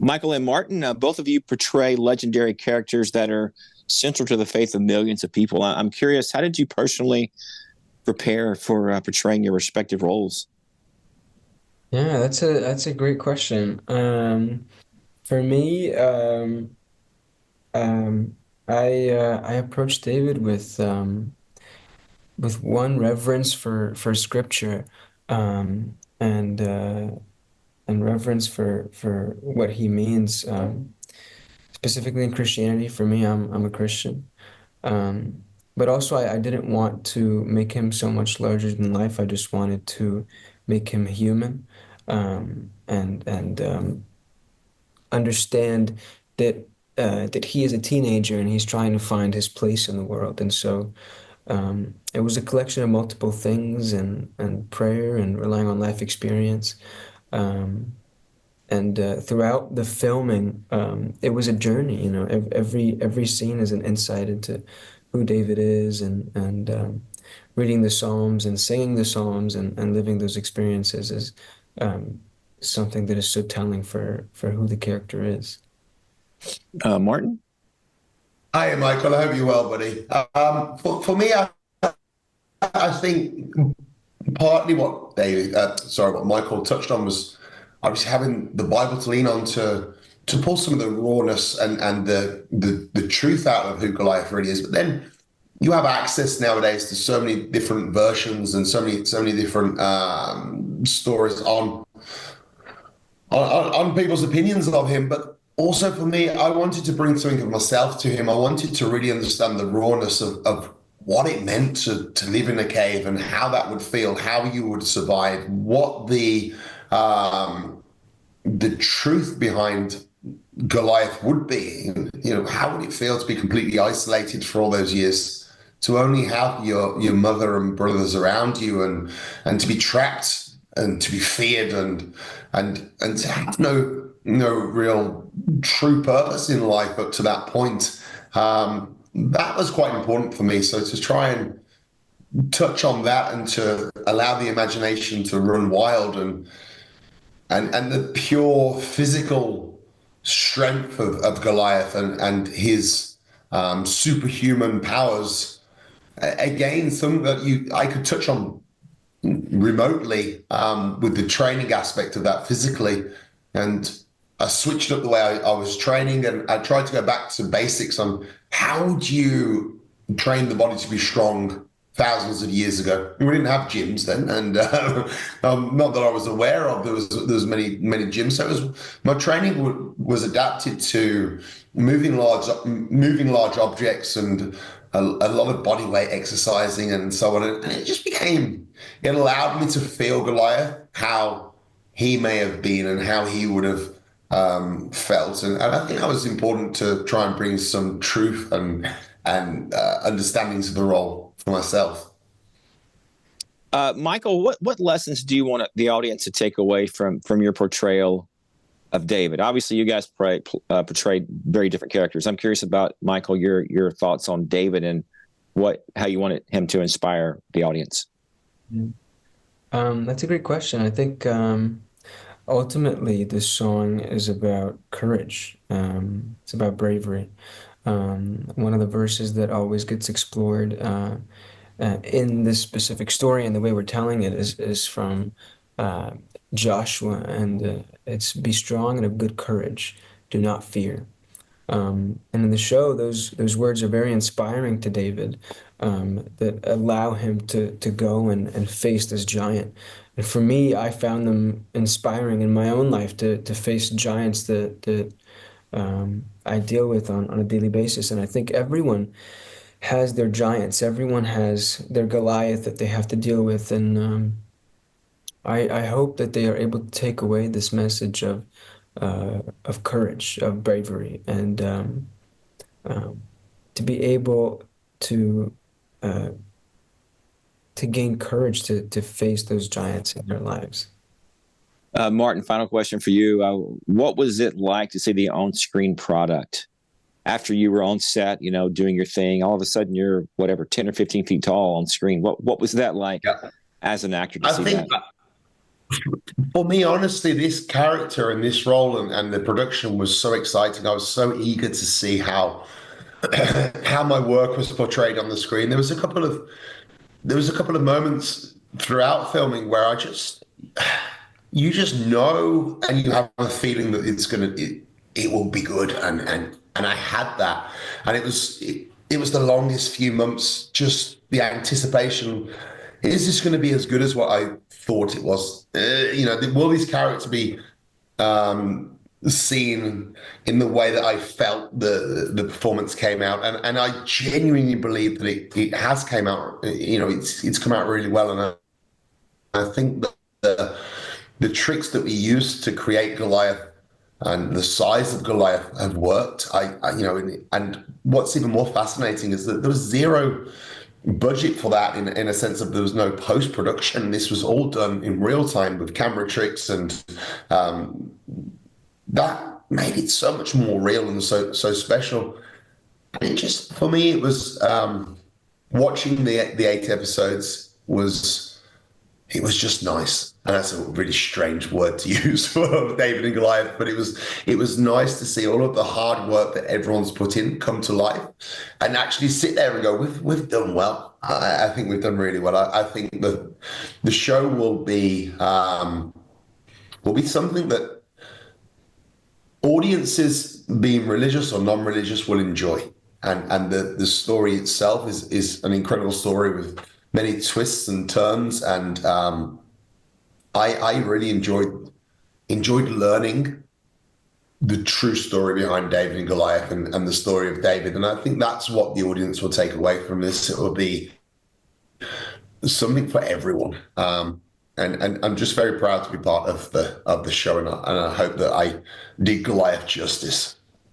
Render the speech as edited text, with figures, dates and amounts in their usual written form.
Michael and Martin, both of you portray legendary characters that are central to the faith of millions of people. I'm curious, how did you personally prepare for portraying your respective roles? Yeah, that's a great question. For me, um, I approached David with one reverence for scripture, and reverence for what he means, specifically in Christianity. For me, I'm a Christian. But also I didn't want to make him so much larger than life. I just wanted to make him human, and understand that he is a teenager and he's trying to find his place in the world. And so it was a collection of multiple things, and prayer and relying on life experience. Um, and throughout the filming, it was a journey. Every scene is an insight into who David is, and reading the Psalms and singing the Psalms, and living those experiences is um, something that is so telling for who the character is. Martin? Hi, Michael. I hope you're well, buddy. For me, I think partly what Michael touched on was obviously having the Bible to lean on to pull some of the rawness and the truth out of who Goliath really is. But then you have access nowadays to so many different versions and so many different stories on people's opinions of him. But also for me, I wanted to bring something of myself to him. I wanted to really understand the rawness of what it meant to live in a cave and how that would feel, how you would survive, what the truth behind Goliath would be. How would it feel to be completely isolated for all those years, to only have your mother and brothers around you, and to be trapped and to be feared, and to have no real true purpose in life up to that point. That was quite important for me. So to try and touch on that and to allow the imagination to run wild, and the pure physical strength of Goliath, and his superhuman powers. Again, something that I could touch on remotely, with the training aspect of that physically. And I switched up the way I was training, and I tried to go back to basics on how do you train the body to be strong thousands of years ago. We didn't have gyms then, and not that I was aware of. There was many gyms. So my training was adapted to moving large objects, and a lot of body weight exercising and so on. And it allowed me to feel Goliath, how he may have been and how he would have felt. And I think that was important to try and bring some truth and understanding to the role for myself. Michael, what lessons do you want the audience to take away from your portrayal of David? Obviously, you guys portrayed very different characters. I'm curious about, Michael, your thoughts on David and how you wanted him to inspire the audience. That's a great question. I think ultimately this song is about courage. It's about bravery. One of the verses that always gets explored in this specific story and the way we're telling it is from Joshua, and it's "Be strong and of good courage, do not fear." And in the show, those words are very inspiring to David, that allow him to go and face this giant. And for me, I found them inspiring in my own life to face giants that I deal with on a daily basis. And I think everyone has their giants. Everyone has their Goliath that they have to deal with. And I hope that they are able to take away this message of courage, of bravery, and to be able to gain courage to face those giants in their lives. Martin, final question for you. What was it like to see the on-screen product after you were on set, doing your thing? All of a sudden you're 10 or 15 feet tall on screen. What was that like as an actor to see that? For me, honestly, this character and this role and the production was so exciting. I was so eager to see how how my work was portrayed on the screen. There was a couple of moments throughout filming where you just know and you have a feeling that it will be good, and I had that, and it was the longest few months, just the anticipation. Is this going to be as good as what I thought it was? Will this character be seen in the way that I felt the performance came out? And I genuinely believe that it has came out. It's come out really well, and I think that the tricks that we used to create Goliath and the size of Goliath have worked. And what's even more fascinating is that there was zero budget for that in a sense of there was no post-production. This was all done in real time with camera tricks, and that made it so much more real and so special. And it just, for me, it was watching the 8 episodes it was just nice. And that's a really strange word to use for David and Goliath, but it was nice to see all of the hard work that everyone's put in come to life, and actually sit there and go, we've done well. I think we've done really well. I think the show will be something that audiences, being religious or non-religious, will enjoy. And the story itself is an incredible story with many twists and turns, and I really enjoyed learning the true story behind David and Goliath, and the story of David. And I think that's what the audience will take away from this. It will be something for everyone. And I'm just very proud to be part of the show, and I hope that I did Goliath justice.